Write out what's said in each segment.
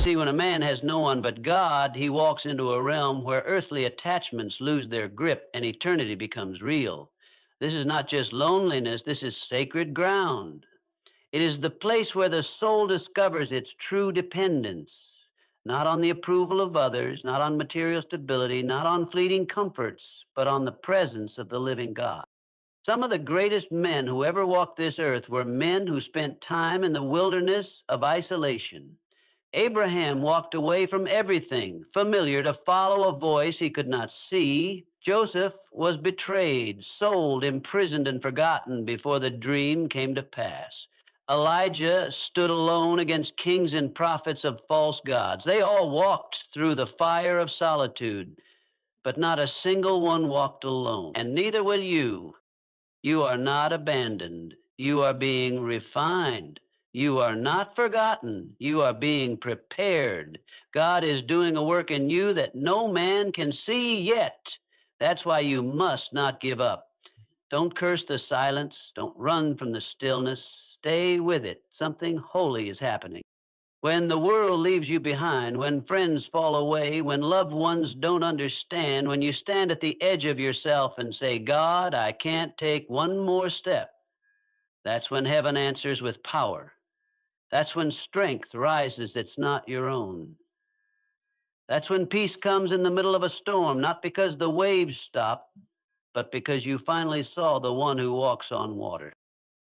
See, when a man has no one but God, he walks into a realm where earthly attachments lose their grip and eternity becomes real. This is not just loneliness, this is sacred ground. It is the place where the soul discovers its true dependence, not on the approval of others, not on material stability, not on fleeting comforts, but on the presence of the living God. Some of the greatest men who ever walked this earth were men who spent time in the wilderness of isolation. Abraham walked away from everything familiar to follow a voice he could not see. Joseph was betrayed, sold, imprisoned, and forgotten before the dream came to pass. Elijah stood alone against kings and prophets of false gods. They all walked through the fire of solitude, but not a single one walked alone. And neither will you. You are not abandoned. You are being refined. You are not forgotten. You are being prepared. God is doing a work in you that no man can see yet. That's why you must not give up. Don't curse the silence. Don't run from the stillness. Stay with it. Something holy is happening. When the world leaves you behind, when friends fall away, when loved ones don't understand, when you stand at the edge of yourself and say, God, I can't take one more step, that's when heaven answers with power. That's when strength rises that's not your own. That's when peace comes in the middle of a storm, not because the waves stop, but because you finally saw the one who walks on water.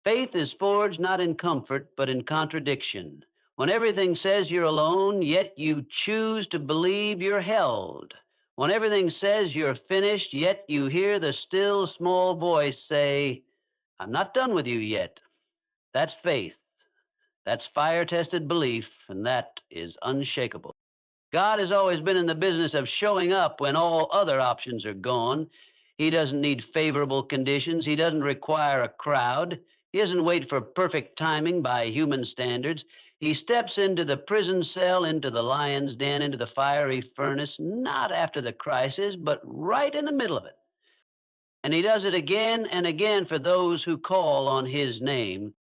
Faith is forged not in comfort, but in contradiction. When everything says you're alone, yet you choose to believe you're held. When everything says you're finished, yet you hear the still small voice say, I'm not done with you yet. That's faith. That's fire-tested belief, and that is unshakable. God has always been in the business of showing up when all other options are gone. He doesn't need favorable conditions. He doesn't require a crowd. He doesn't wait for perfect timing by human standards. He steps into the prison cell, into the lion's den, into the fiery furnace, not after the crisis, but right in the middle of it. And he does it again and again for those who call on his name.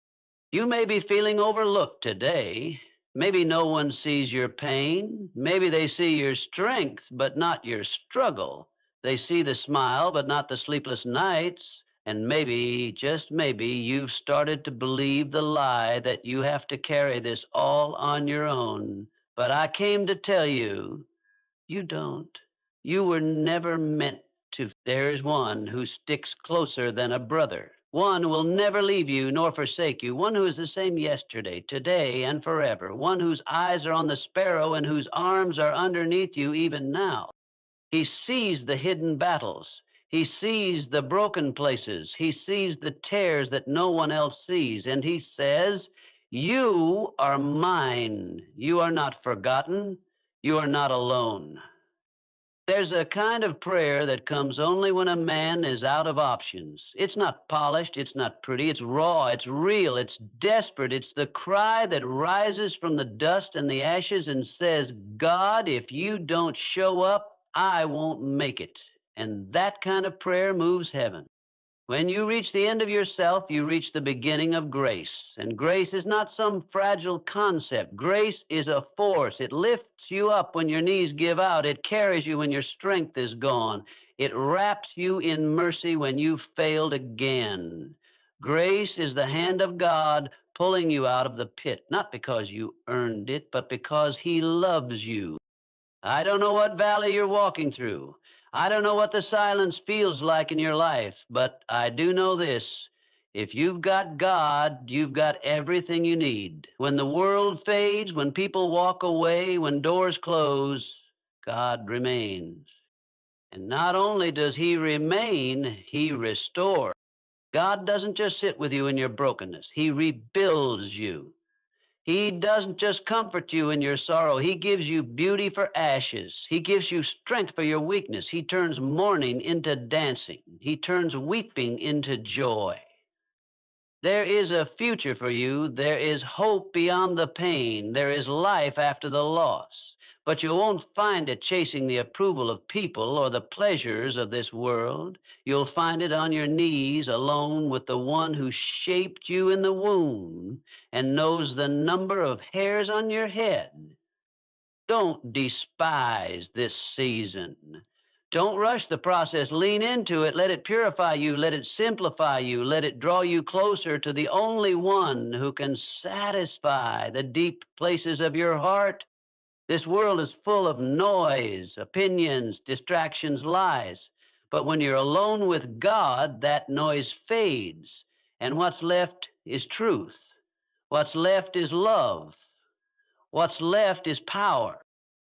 You may be feeling overlooked today. Maybe no one sees your pain. Maybe they see your strength, but not your struggle. They see the smile, but not the sleepless nights. And maybe, just maybe, you've started to believe the lie that you have to carry this all on your own. But I came to tell you, you don't. You were never meant to. There is one who sticks closer than a brother. One who will never leave you nor forsake you. One who is the same yesterday, today, and forever. One whose eyes are on the sparrow and whose arms are underneath you even now. He sees the hidden battles. He sees the broken places. He sees the tears that no one else sees. And he says, you are mine. You are not forgotten. You are not alone. There's a kind of prayer that comes only when a man is out of options. It's not polished, it's not pretty, it's raw, it's real, it's desperate. It's the cry that rises from the dust and the ashes and says, God, if you don't show up, I won't make it. And that kind of prayer moves heaven. When you reach the end of yourself, you reach the beginning of grace. And grace is not some fragile concept. Grace is a force. It lifts you up when your knees give out. It carries you when your strength is gone. It wraps you in mercy when you've failed again. Grace is the hand of God pulling you out of the pit, not because you earned it, but because he loves you. I don't know what valley you're walking through. I don't know what the silence feels like in your life, but I do know this. If you've got God, you've got everything you need. When the world fades, when people walk away, when doors close, God remains. And not only does he remain, he restores. God doesn't just sit with you in your brokenness. He rebuilds you. He doesn't just comfort you in your sorrow. He gives you beauty for ashes. He gives you strength for your weakness. He turns mourning into dancing. He turns weeping into joy. There is a future for you. There is hope beyond the pain. There is life after the loss. But you won't find it chasing the approval of people or the pleasures of this world. You'll find it on your knees alone with the one who shaped you in the womb and knows the number of hairs on your head. Don't despise this season. Don't rush the process. Lean into it. Let it purify you. Let it simplify you. Let it draw you closer to the only one who can satisfy the deep places of your heart. This world is full of noise, opinions, distractions, lies. But when you're alone with God, that noise fades. And what's left is truth. What's left is love. What's left is power.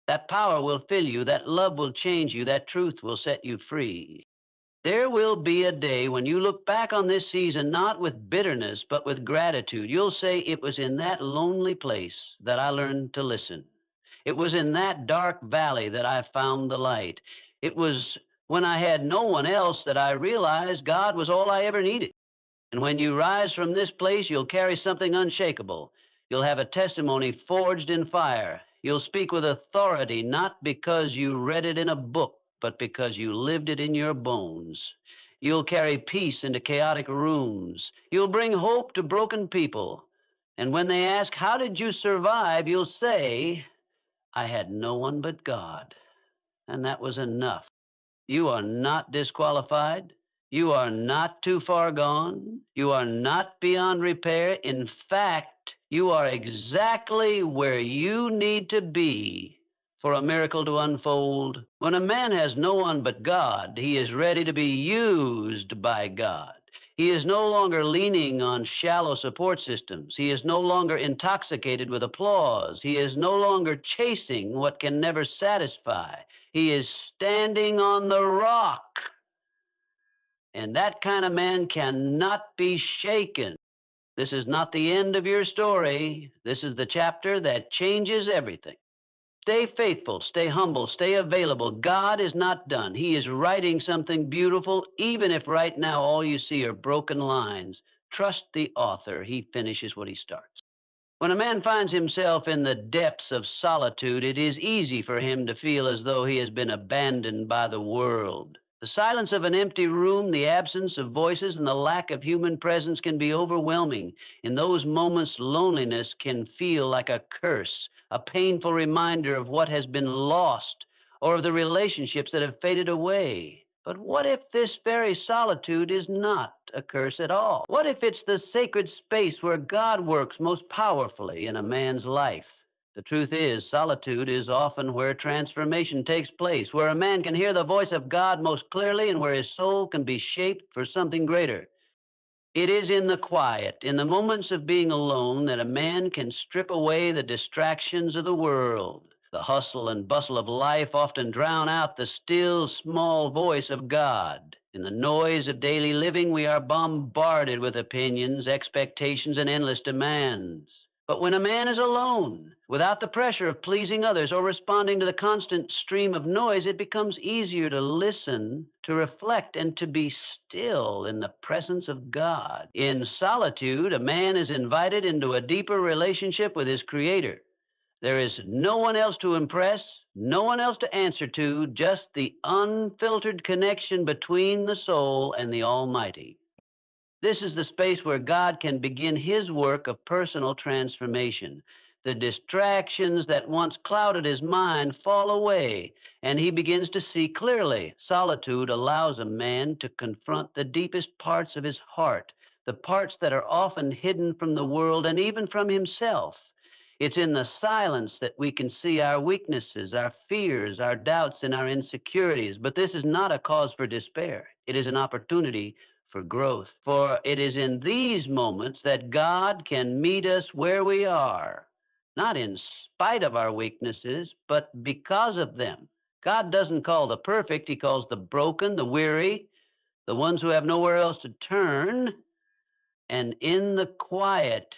That power will fill you. That love will change you. That truth will set you free. There will be a day when you look back on this season not with bitterness, but with gratitude. You'll say, it was in that lonely place that I learned to listen. It was in that dark valley that I found the light. It was when I had no one else that I realized God was all I ever needed. And when you rise from this place, you'll carry something unshakable. You'll have a testimony forged in fire. You'll speak with authority, not because you read it in a book, but because you lived it in your bones. You'll carry peace into chaotic rooms. You'll bring hope to broken people. And when they ask, how did you survive? You'll say, I had no one but God. And that was enough. You are not disqualified. You are not too far gone. You are not beyond repair. In fact, you are exactly where you need to be for a miracle to unfold. When a man has no one but God, he is ready to be used by God. He is no longer leaning on shallow support systems. He is no longer intoxicated with applause. He is no longer chasing what can never satisfy. He is standing on the rock. And that kind of man cannot be shaken. This is not the end of your story. This is the chapter that changes everything. Stay faithful, stay humble, stay available. God is not done. He is writing something beautiful, even if right now all you see are broken lines. Trust the author. He finishes what he starts. When a man finds himself in the depths of solitude, it is easy for him to feel as though he has been abandoned by the world. The silence of an empty room, the absence of voices, and the lack of human presence can be overwhelming. In those moments, loneliness can feel like a curse, a painful reminder of what has been lost or of the relationships that have faded away. But what if this very solitude is not a curse at all? What if it's the sacred space where God works most powerfully in a man's life? The truth is, solitude is often where transformation takes place, where a man can hear the voice of God most clearly and where his soul can be shaped for something greater. It is in the quiet, in the moments of being alone, that a man can strip away the distractions of the world. The hustle and bustle of life often drown out the still, small voice of God. In the noise of daily living, we are bombarded with opinions, expectations, and endless demands. But when a man is alone, without the pressure of pleasing others or responding to the constant stream of noise, it becomes easier to listen, to reflect, and to be still in the presence of God. In solitude, a man is invited into a deeper relationship with his Creator. There is no one else to impress, no one else to answer to, just the unfiltered connection between the soul and the Almighty. This is the space where God can begin his work of personal transformation. The distractions that once clouded his mind fall away, and he begins to see clearly. Solitude allows a man to confront the deepest parts of his heart, the parts that are often hidden from the world and even from himself. It's in the silence that we can see our weaknesses, our fears, our doubts, and our insecurities. But this is not a cause for despair. It is an opportunity for growth. For it is in these moments that God can meet us where we are, not in spite of our weaknesses, but because of them. God doesn't call the perfect, he calls the broken, the weary, the ones who have nowhere else to turn. And in the quiet,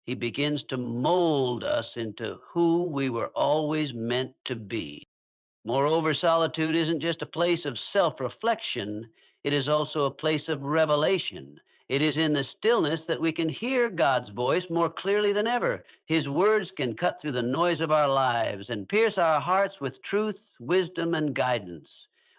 he begins to mold us into who we were always meant to be. Moreover, solitude isn't just a place of self reflection, it is also a place of revelation. It is in the stillness that we can hear God's voice more clearly than ever. His words can cut through the noise of our lives and pierce our hearts with truth, wisdom, and guidance.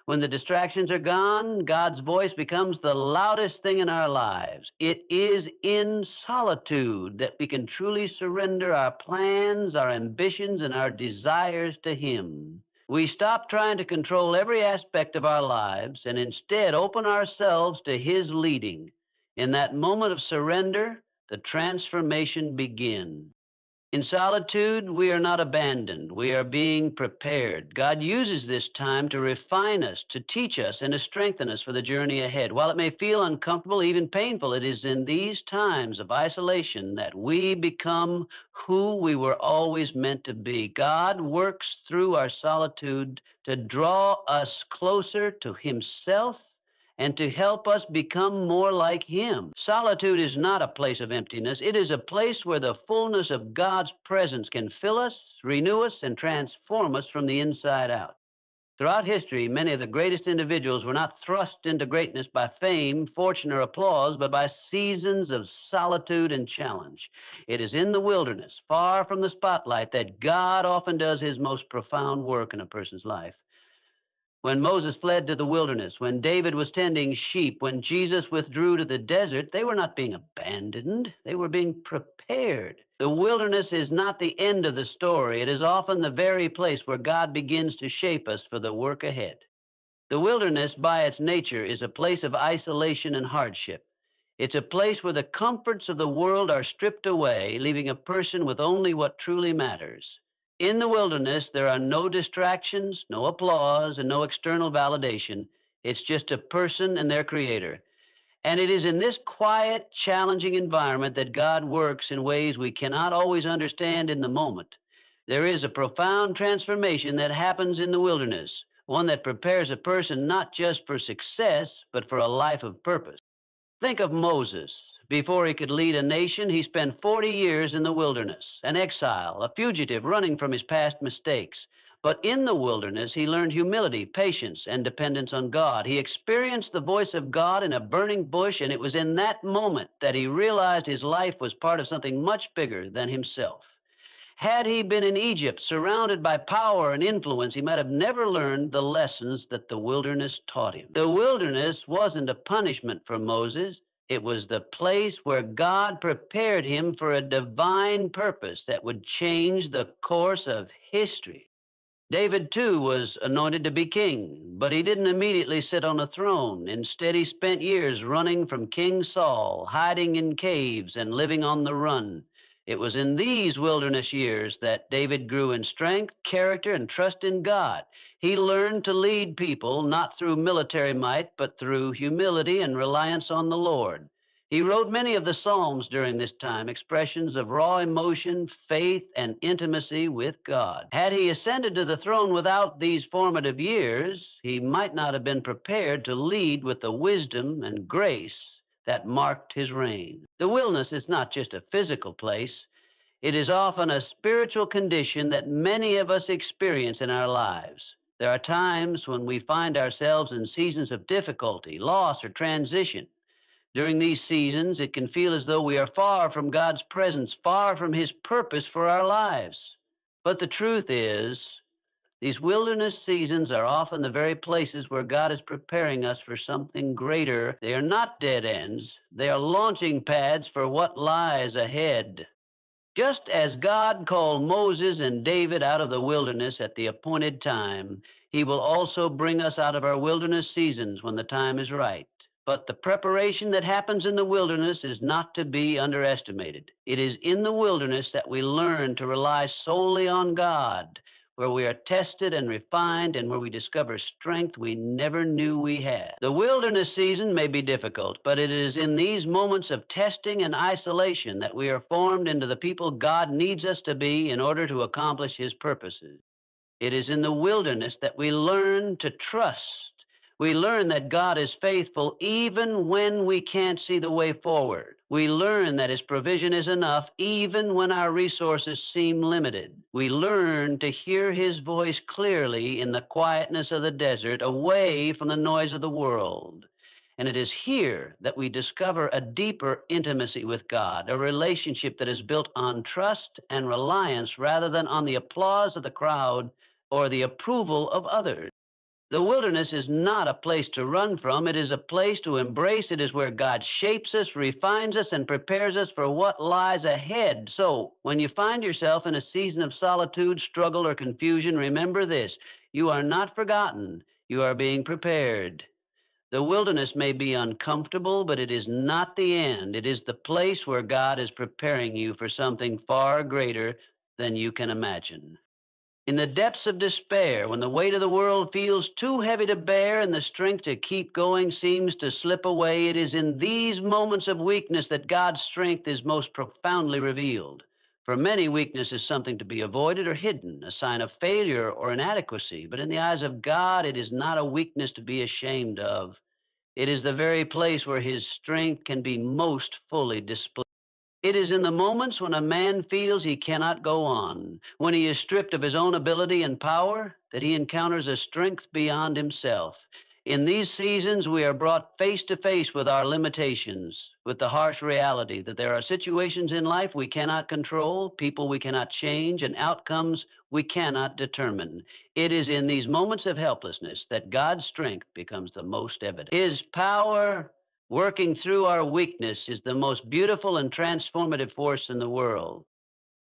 When the distractions are gone, God's voice becomes the loudest thing in our lives. It is in solitude that we can truly surrender our plans, our ambitions, and our desires to Him. We stop trying to control every aspect of our lives and instead open ourselves to His leading. In that moment of surrender, the transformation begins. In solitude, we are not abandoned. We are being prepared. God uses this time to refine us, to teach us, and to strengthen us for the journey ahead. While it may feel uncomfortable, even painful, it is in these times of isolation that we become who we were always meant to be. God works through our solitude to draw us closer to Himself and to help us become more like Him. Solitude is not a place of emptiness. It is a place where the fullness of God's presence can fill us, renew us, and transform us from the inside out. Throughout history, many of the greatest individuals were not thrust into greatness by fame, fortune, or applause, but by seasons of solitude and challenge. It is in the wilderness, far from the spotlight, that God often does His most profound work in a person's life. When Moses fled to the wilderness, when David was tending sheep, when Jesus withdrew to the desert, they were not being abandoned. They were being prepared. The wilderness is not the end of the story. It is often the very place where God begins to shape us for the work ahead. The wilderness, by its nature, is a place of isolation and hardship. It's a place where the comforts of the world are stripped away, leaving a person with only what truly matters. In the wilderness, there are no distractions, no applause, and no external validation. It's just a person and their creator. And it is in this quiet, challenging environment that God works in ways we cannot always understand in the moment. There is a profound transformation that happens in the wilderness, one that prepares a person not just for success, but for a life of purpose. Think of Moses. Before he could lead a nation, he spent 40 years in the wilderness, an exile, a fugitive running from his past mistakes. But in the wilderness, he learned humility, patience, and dependence on God. He experienced the voice of God in a burning bush, and it was in that moment that he realized his life was part of something much bigger than himself. Had he been in Egypt, surrounded by power and influence, he might have never learned the lessons that the wilderness taught him. The wilderness wasn't a punishment for Moses. It was the place where God prepared him for a divine purpose that would change the course of history. David, too, was anointed to be king, but he didn't immediately sit on a throne. Instead, he spent years running from King Saul, hiding in caves and living on the run. It was in these wilderness years that David grew in strength, character, and trust in God. He learned to lead people not through military might, but through humility and reliance on the Lord. He wrote many of the Psalms during this time, expressions of raw emotion, faith, and intimacy with God. Had he ascended to the throne without these formative years, he might not have been prepared to lead with the wisdom and grace that marked his reign. The wilderness is not just a physical place. It is often a spiritual condition that many of us experience in our lives. There are times when we find ourselves in seasons of difficulty, loss, or transition. During these seasons, it can feel as though we are far from God's presence, far from His purpose for our lives. But the truth is, these wilderness seasons are often the very places where God is preparing us for something greater. They are not dead ends, they are launching pads for what lies ahead. Just as God called Moses and David out of the wilderness at the appointed time, He will also bring us out of our wilderness seasons when the time is right. But the preparation that happens in the wilderness is not to be underestimated. It is in the wilderness that we learn to rely solely on God, where we are tested and refined, and where we discover strength we never knew we had. The wilderness season may be difficult, but it is in these moments of testing and isolation that we are formed into the people God needs us to be in order to accomplish His purposes. It is in the wilderness that we learn to trust. We learn that God is faithful even when we can't see the way forward. We learn that His provision is enough even when our resources seem limited. We learn to hear His voice clearly in the quietness of the desert, away from the noise of the world. And it is here that we discover a deeper intimacy with God, a relationship that is built on trust and reliance rather than on the applause of the crowd or the approval of others. The wilderness is not a place to run from. It is a place to embrace. It is where God shapes us, refines us, and prepares us for what lies ahead. So, when you find yourself in a season of solitude, struggle, or confusion, remember this: you are not forgotten. You are being prepared. The wilderness may be uncomfortable, but it is not the end. It is the place where God is preparing you for something far greater than you can imagine. In the depths of despair, when the weight of the world feels too heavy to bear and the strength to keep going seems to slip away, it is in these moments of weakness that God's strength is most profoundly revealed. For many, weakness is something to be avoided or hidden, a sign of failure or inadequacy. But in the eyes of God, it is not a weakness to be ashamed of. It is the very place where His strength can be most fully displayed. It is in the moments when a man feels he cannot go on, when he is stripped of his own ability and power, that he encounters a strength beyond himself. In these seasons, we are brought face to face with our limitations, with the harsh reality that there are situations in life we cannot control, people we cannot change, and outcomes we cannot determine. It is in these moments of helplessness that God's strength becomes the most evident. His power working through our weakness is the most beautiful and transformative force in the world.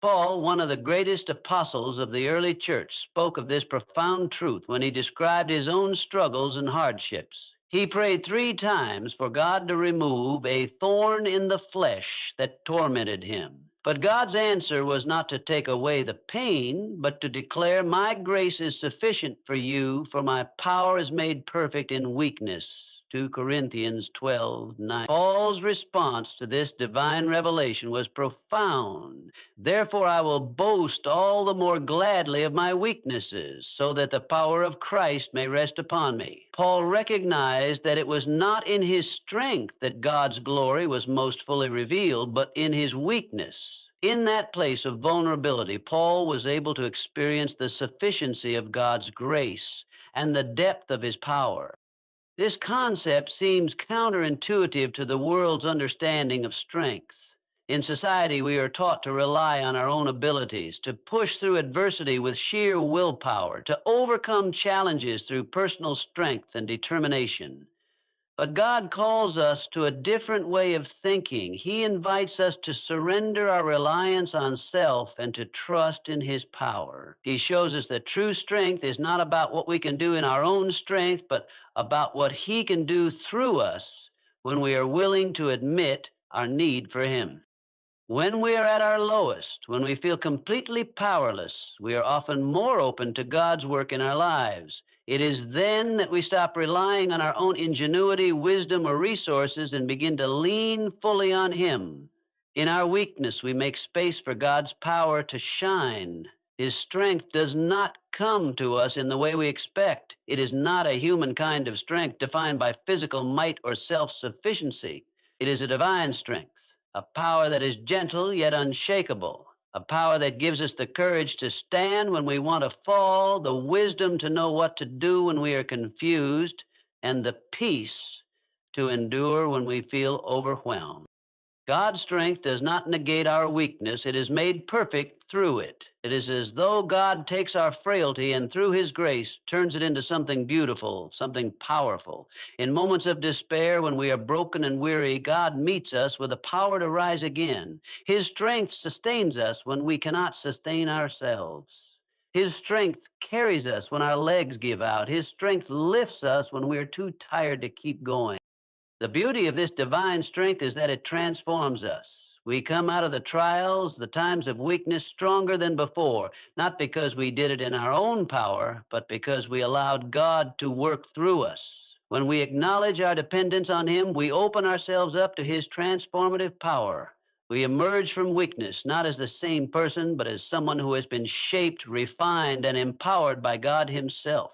Paul, one of the greatest apostles of the early church, spoke of this profound truth when he described his own struggles and hardships. He prayed 3 times for God to remove a thorn in the flesh that tormented him. But God's answer was not to take away the pain, but to declare, "My grace is sufficient for you, for my power is made perfect in weakness." 2 Corinthians 12:9. Paul's response to this divine revelation was profound. "Therefore, I will boast all the more gladly of my weaknesses, so that the power of Christ may rest upon me." Paul recognized that it was not in his strength that God's glory was most fully revealed, but in his weakness. In that place of vulnerability, Paul was able to experience the sufficiency of God's grace and the depth of His power. This concept seems counterintuitive to the world's understanding of strength. In society, we are taught to rely on our own abilities, to push through adversity with sheer willpower, to overcome challenges through personal strength and determination. But God calls us to a different way of thinking. He invites us to surrender our reliance on self and to trust in His power. He shows us that true strength is not about what we can do in our own strength, but about what He can do through us when we are willing to admit our need for Him. When we are at our lowest, when we feel completely powerless, we are often more open to God's work in our lives. It is then that we stop relying on our own ingenuity, wisdom, or resources and begin to lean fully on Him. In our weakness, we make space for God's power to shine. His strength does not come to us in the way we expect. It is not a human kind of strength defined by physical might or self-sufficiency. It is a divine strength, a power that is gentle yet unshakable, a power that gives us the courage to stand when we want to fall, the wisdom to know what to do when we are confused, and the peace to endure when we feel overwhelmed. God's strength does not negate our weakness. It is made perfect through it. It is as though God takes our frailty and through His grace turns it into something beautiful, something powerful. In moments of despair, when we are broken and weary, God meets us with the power to rise again. His strength sustains us when we cannot sustain ourselves. His strength carries us when our legs give out. His strength lifts us when we are too tired to keep going. The beauty of this divine strength is that it transforms us. We come out of the trials, the times of weakness, stronger than before, not because we did it in our own power, but because we allowed God to work through us. When we acknowledge our dependence on Him, we open ourselves up to His transformative power. We emerge from weakness not as the same person, but as someone who has been shaped, refined, and empowered by God Himself.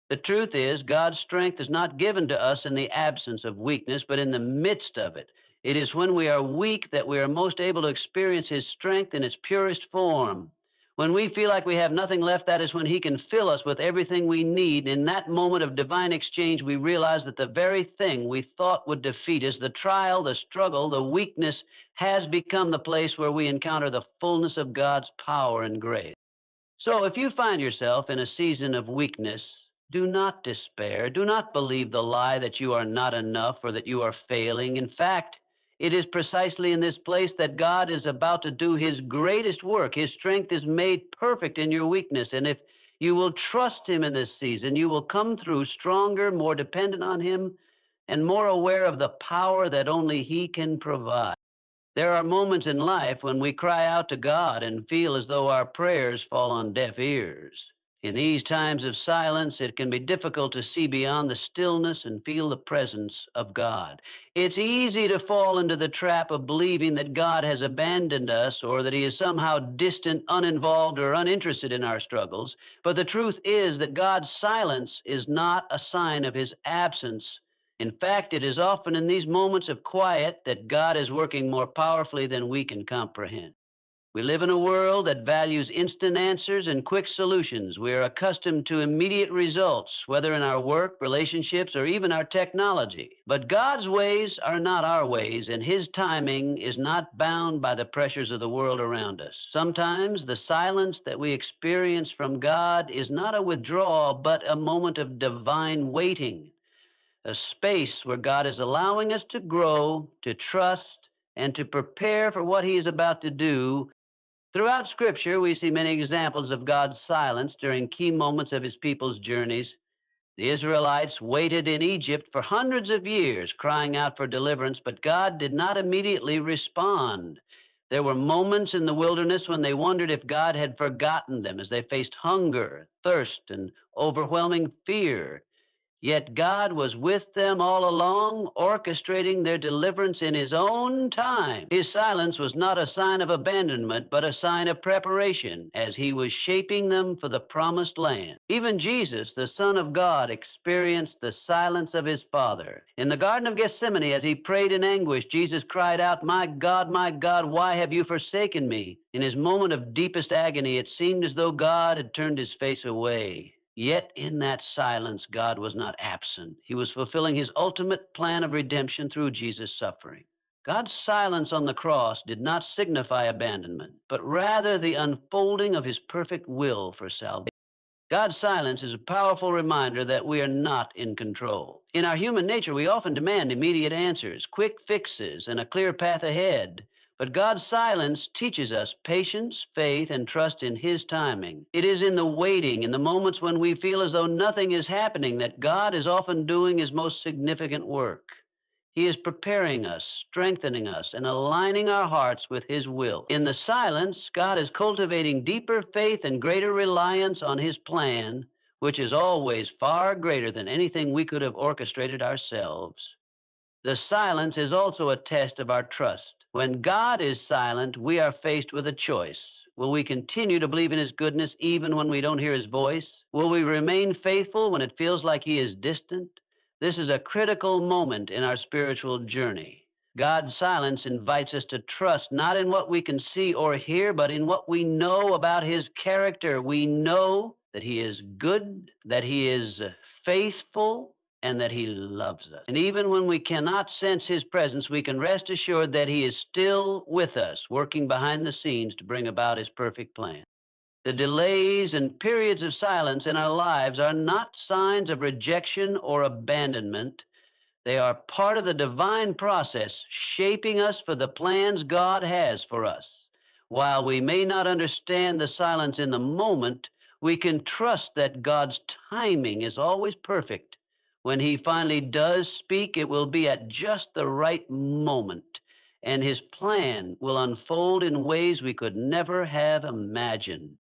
The truth is, God's strength is not given to us in the absence of weakness, but in the midst of it. It is when we are weak that we are most able to experience His strength in its purest form. When we feel like we have nothing left, that is when He can fill us with everything we need. In that moment of divine exchange, we realize that the very thing we thought would defeat us, the trial, the struggle, the weakness, has become the place where we encounter the fullness of God's power and grace. So if you find yourself in a season of weakness, Do not despair. Do not believe the lie that you are not enough or that you are failing. In fact, it is precisely in this place that God is about to do his greatest work. His strength is made perfect in your weakness. And if you will trust him in this season, you will come through stronger, more dependent on him, and more aware of the power that only he can provide. There are moments in life when we cry out to God and feel as though our prayers fall on deaf ears. In these times of silence, it can be difficult to see beyond the stillness and feel the presence of God. It's easy to fall into the trap of believing that God has abandoned us or that he is somehow distant, uninvolved, or uninterested in our struggles. But the truth is that God's silence is not a sign of his absence. In fact, it is often in these moments of quiet that God is working more powerfully than we can comprehend. We live in a world that values instant answers and quick solutions. We are accustomed to immediate results, whether in our work, relationships, or even our technology. But God's ways are not our ways, and his timing is not bound by the pressures of the world around us. Sometimes the silence that we experience from God is not a withdrawal, but a moment of divine waiting, a space where God is allowing us to grow, to trust, and to prepare for what he is about to do. Throughout Scripture, we see many examples of God's silence during key moments of his people's journeys. The Israelites waited in Egypt for hundreds of years, crying out for deliverance, but God did not immediately respond. There were moments in the wilderness when they wondered if God had forgotten them as they faced hunger, thirst, and overwhelming fear. Yet God was with them all along, orchestrating their deliverance in his own time. His silence was not a sign of abandonment, but a sign of preparation as he was shaping them for the promised land. Even Jesus, the Son of God, experienced the silence of his Father. In the Garden of Gethsemane, as he prayed in anguish, Jesus cried out, my God, why have you forsaken me?" In his moment of deepest agony, it seemed as though God had turned his face away. Yet in that silence, God was not absent. He was fulfilling his ultimate plan of redemption through Jesus' suffering. God's silence on the cross did not signify abandonment, but rather the unfolding of his perfect will for salvation. God's silence is a powerful reminder that we are not in control. In our human nature, we often demand immediate answers, quick fixes, and a clear path ahead. But God's silence teaches us patience, faith, and trust in his timing. It is in the waiting, in the moments when we feel as though nothing is happening, that God is often doing his most significant work. He is preparing us, strengthening us, and aligning our hearts with his will. In the silence, God is cultivating deeper faith and greater reliance on his plan, which is always far greater than anything we could have orchestrated ourselves. The silence is also a test of our trust. When God is silent, we are faced with a choice. Will we continue to believe in his goodness even when we don't hear his voice? Will we remain faithful when it feels like he is distant? This is a critical moment in our spiritual journey. God's silence invites us to trust not in what we can see or hear, but in what we know about his character. We know that he is good, that he is faithful, and that he loves us. And even when we cannot sense his presence, we can rest assured that he is still with us, working behind the scenes to bring about his perfect plan. The delays and periods of silence in our lives are not signs of rejection or abandonment. They are part of the divine process shaping us for the plans God has for us. While we may not understand the silence in the moment, we can trust that God's timing is always perfect. When he finally does speak, it will be at just the right moment, and his plan will unfold in ways we could never have imagined.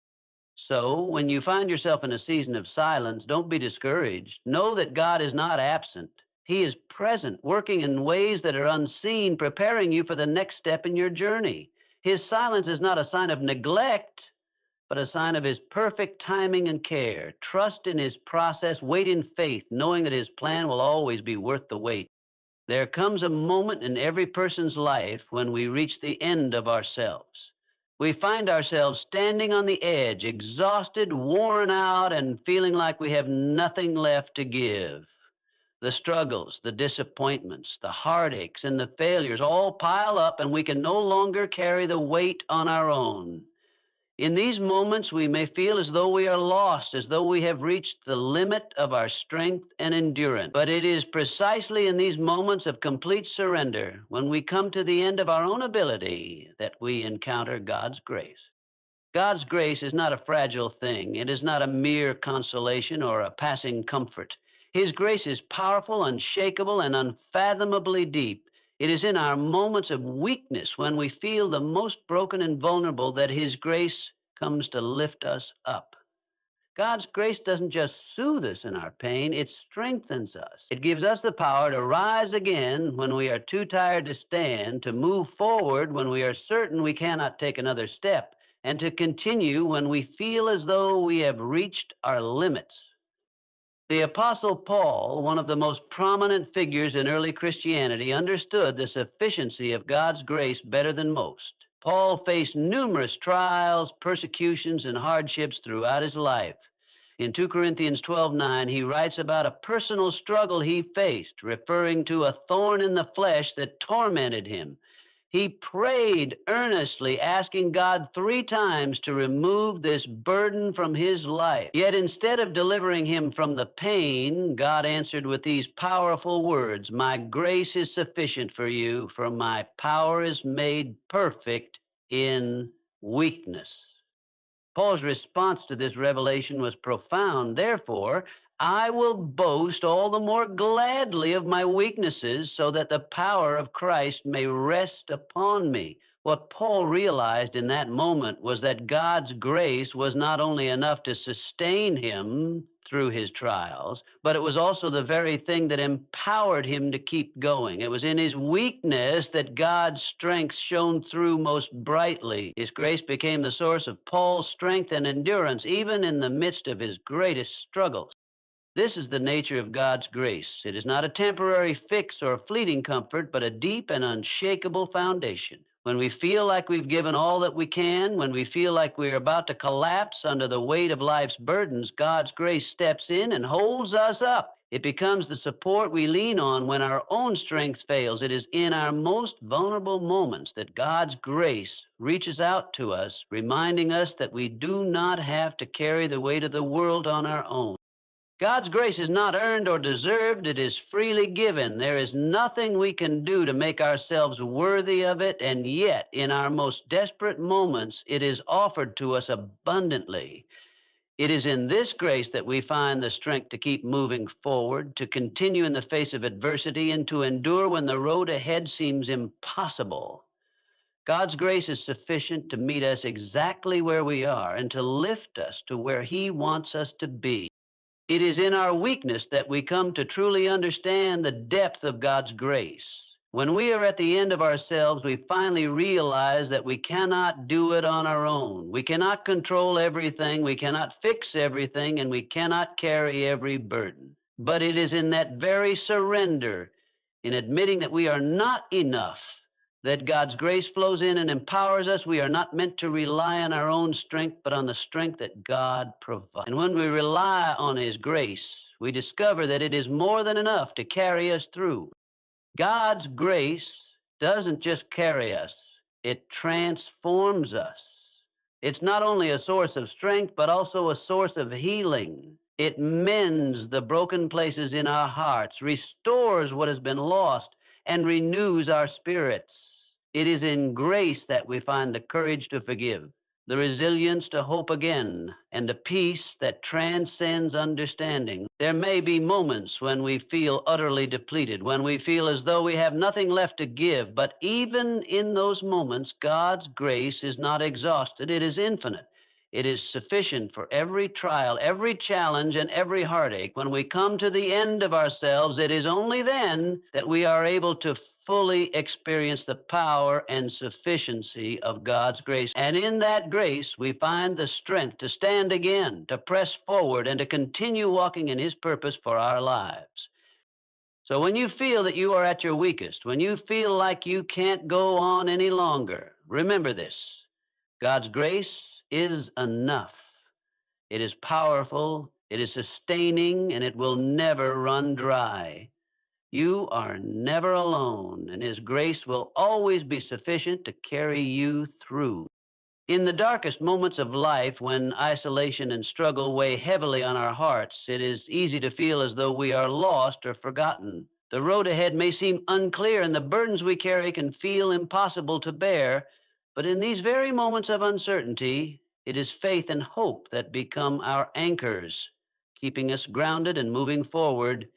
So, when you find yourself in a season of silence, don't be discouraged. Know that God is not absent. He is present, working in ways that are unseen, preparing you for the next step in your journey. His silence is not a sign of neglect, but a sign of his perfect timing and care. Trust in his process, wait in faith, knowing that his plan will always be worth the wait. There comes a moment in every person's life when we reach the end of ourselves. We find ourselves standing on the edge, exhausted, worn out, and feeling like we have nothing left to give. The struggles, the disappointments, the heartaches, and the failures all pile up, and we can no longer carry the weight on our own. In these moments, we may feel as though we are lost, as though we have reached the limit of our strength and endurance. But it is precisely in these moments of complete surrender, when we come to the end of our own ability, that we encounter God's grace. God's grace is not a fragile thing. It is not a mere consolation or a passing comfort. His grace is powerful, unshakable, and unfathomably deep. It is in our moments of weakness, when we feel the most broken and vulnerable, that His grace comes to lift us up. God's grace doesn't just soothe us in our pain, it strengthens us. It gives us the power to rise again when we are too tired to stand, to move forward when we are certain we cannot take another step, and to continue when we feel as though we have reached our limits. The Apostle Paul, one of the most prominent figures in early Christianity, understood the sufficiency of God's grace better than most. Paul faced numerous trials, persecutions, and hardships throughout his life. In 2 Corinthians 12:9, he writes about a personal struggle he faced, referring to a thorn in the flesh that tormented him. He prayed earnestly, asking God 3 times to remove this burden from his life. Yet instead of delivering him from the pain, God answered with these powerful words, "My grace is sufficient for you, for my power is made perfect in weakness." Paul's response to this revelation was profound. Therefore, I will boast all the more gladly of my weaknesses, so that the power of Christ may rest upon me. What Paul realized in that moment was that God's grace was not only enough to sustain him through his trials, but it was also the very thing that empowered him to keep going. It was in his weakness that God's strength shone through most brightly. His grace became the source of Paul's strength and endurance, even in the midst of his greatest struggles. This is the nature of God's grace. It is not a temporary fix or fleeting comfort, but a deep and unshakable foundation. When we feel like we've given all that we can, when we feel like we're about to collapse under the weight of life's burdens, God's grace steps in and holds us up. It becomes the support we lean on when our own strength fails. It is in our most vulnerable moments that God's grace reaches out to us, reminding us that we do not have to carry the weight of the world on our own. God's grace is not earned or deserved, it is freely given. There is nothing we can do to make ourselves worthy of it, and yet, in our most desperate moments, it is offered to us abundantly. It is in this grace that we find the strength to keep moving forward, to continue in the face of adversity, and to endure when the road ahead seems impossible. God's grace is sufficient to meet us exactly where we are and to lift us to where He wants us to be. It is in our weakness that we come to truly understand the depth of God's grace. When we are at the end of ourselves, we finally realize that we cannot do it on our own. We cannot control everything, we cannot fix everything, and we cannot carry every burden. But it is in that very surrender, in admitting that we are not enough, that God's grace flows in and empowers us. We are not meant to rely on our own strength, but on the strength that God provides. And when we rely on His grace, we discover that it is more than enough to carry us through. God's grace doesn't just carry us, it transforms us. It's not only a source of strength, but also a source of healing. It mends the broken places in our hearts, restores what has been lost, and renews our spirits. It is in grace that we find the courage to forgive, the resilience to hope again, and a peace that transcends understanding. There may be moments when we feel utterly depleted, when we feel as though we have nothing left to give, but even in those moments, God's grace is not exhausted, it is infinite. It is sufficient for every trial, every challenge, and every heartache. When we come to the end of ourselves, it is only then that we are able to fully experience the power and sufficiency of God's grace. And in that grace, we find the strength to stand again, to press forward, and to continue walking in His purpose for our lives. So when you feel that you are at your weakest, when you feel like you can't go on any longer, remember this: God's grace is enough. It is powerful, it is sustaining, and it will never run dry. You are never alone, and His grace will always be sufficient to carry you through. In the darkest moments of life, when isolation and struggle weigh heavily on our hearts, it is easy to feel as though we are lost or forgotten. The road ahead may seem unclear, and the burdens we carry can feel impossible to bear. But in these very moments of uncertainty, it is faith and hope that become our anchors, keeping us grounded and moving forward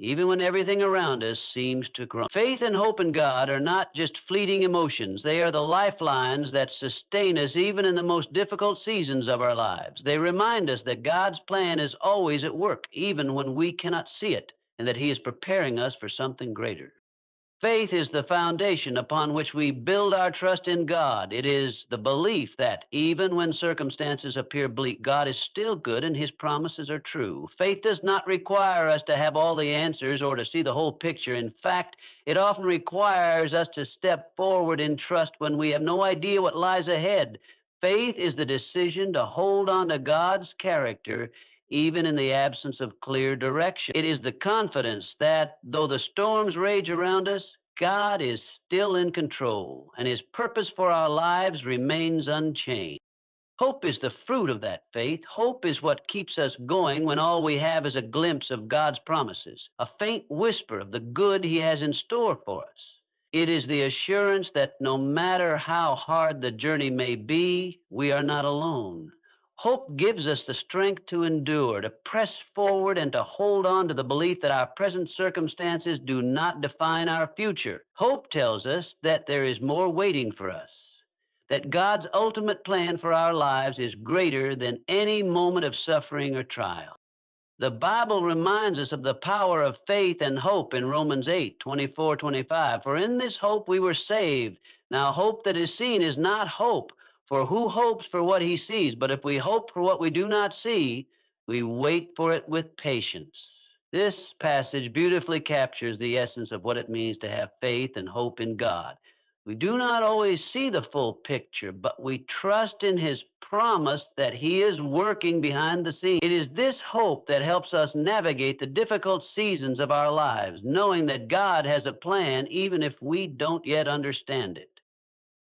even when everything around us seems to crumble. Faith and hope in God are not just fleeting emotions. They are the lifelines that sustain us even in the most difficult seasons of our lives. They remind us that God's plan is always at work, even when we cannot see it, and that He is preparing us for something greater. Faith is the foundation upon which we build our trust in God. It is the belief that even when circumstances appear bleak, God is still good and His promises are true. Faith does not require us to have all the answers or to see the whole picture. In fact, it often requires us to step forward in trust when we have no idea what lies ahead. Faith is the decision to hold on to God's character even in the absence of clear direction. It is the confidence that though the storms rage around us, God is still in control and His purpose for our lives remains unchanged. Hope is the fruit of that faith. Hope is what keeps us going when all we have is a glimpse of God's promises, a faint whisper of the good He has in store for us. It is the assurance that no matter how hard the journey may be, we are not alone. Hope gives us the strength to endure, to press forward, and to hold on to the belief that our present circumstances do not define our future. Hope tells us that there is more waiting for us, that God's ultimate plan for our lives is greater than any moment of suffering or trial. The Bible reminds us of the power of faith and hope in Romans 8:24-25. For in this hope we were saved. Now, hope that is seen is not hope, for who hopes for what he sees? But if we hope for what we do not see, we wait for it with patience. This passage beautifully captures the essence of what it means to have faith and hope in God. We do not always see the full picture, but we trust in His promise that He is working behind the scenes. It is this hope that helps us navigate the difficult seasons of our lives, knowing that God has a plan even if we don't yet understand it.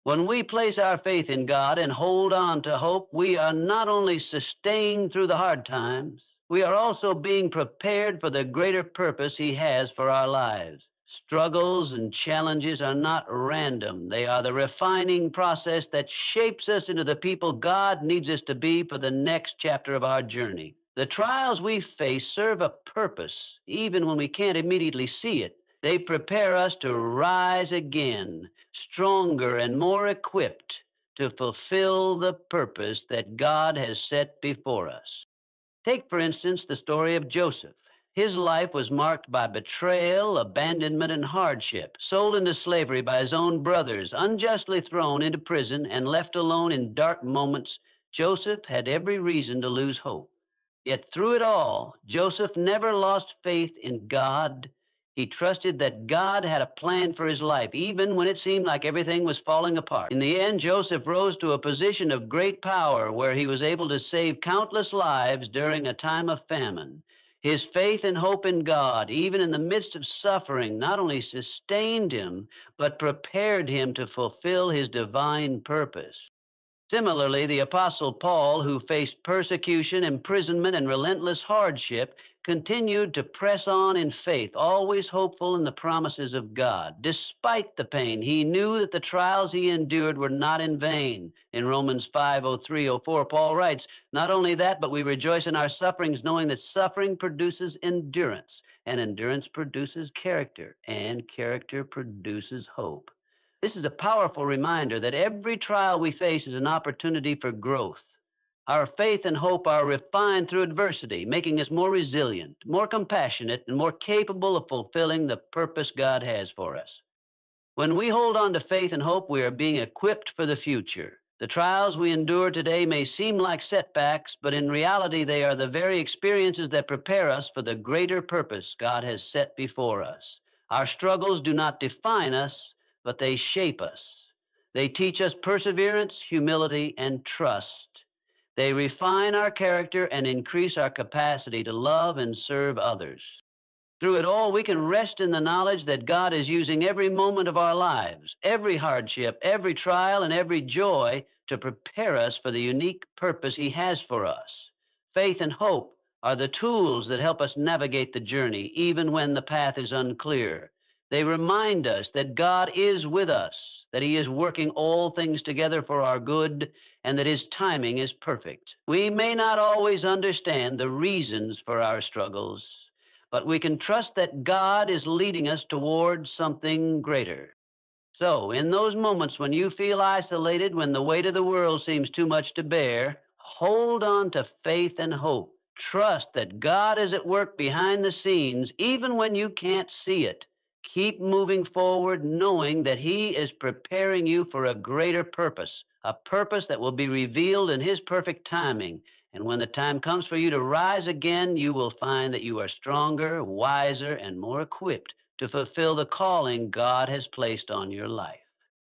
When we place our faith in God and hold on to hope, we are not only sustained through the hard times, we are also being prepared for the greater purpose He has for our lives. Struggles and challenges are not random. They are the refining process that shapes us into the people God needs us to be for the next chapter of our journey. The trials we face serve a purpose, even when we can't immediately see it. They prepare us to rise again, stronger and more equipped to fulfill the purpose that God has set before us. Take, for instance, the story of Joseph. His life was marked by betrayal, abandonment, and hardship. Sold into slavery by his own brothers, unjustly thrown into prison, and left alone in dark moments, Joseph had every reason to lose hope. Yet through it all, Joseph never lost faith in God. He trusted that God had a plan for his life, even when it seemed like everything was falling apart. In the end, Joseph rose to a position of great power where he was able to save countless lives during a time of famine. His faith and hope in God, even in the midst of suffering, not only sustained him, but prepared him to fulfill his divine purpose. Similarly, the Apostle Paul, who faced persecution, imprisonment, and relentless hardship, continued to press on in faith, always hopeful in the promises of God. Despite the pain, he knew that the trials he endured were not in vain. In Romans 5:03-04, Paul writes, "Not only that, but we rejoice in our sufferings, knowing that suffering produces endurance, and endurance produces character, and character produces hope." This is a powerful reminder that every trial we face is an opportunity for growth. Our faith and hope are refined through adversity, making us more resilient, more compassionate, and more capable of fulfilling the purpose God has for us. When we hold on to faith and hope, we are being equipped for the future. The trials we endure today may seem like setbacks, but in reality, they are the very experiences that prepare us for the greater purpose God has set before us. Our struggles do not define us, but they shape us. They teach us perseverance, humility, and trust. They refine our character and increase our capacity to love and serve others. Through it all, we can rest in the knowledge that God is using every moment of our lives, every hardship, every trial, and every joy to prepare us for the unique purpose He has for us. Faith and hope are the tools that help us navigate the journey, even when the path is unclear. They remind us that God is with us, that He is working all things together for our good, and that His timing is perfect. We may not always understand the reasons for our struggles, but we can trust that God is leading us towards something greater. So, in those moments when you feel isolated, when the weight of the world seems too much to bear, hold on to faith and hope. Trust that God is at work behind the scenes, even when you can't see it. Keep moving forward, knowing that He is preparing you for a greater purpose, a purpose that will be revealed in His perfect timing. And when the time comes for you to rise again, you will find that you are stronger, wiser, and more equipped to fulfill the calling God has placed on your life.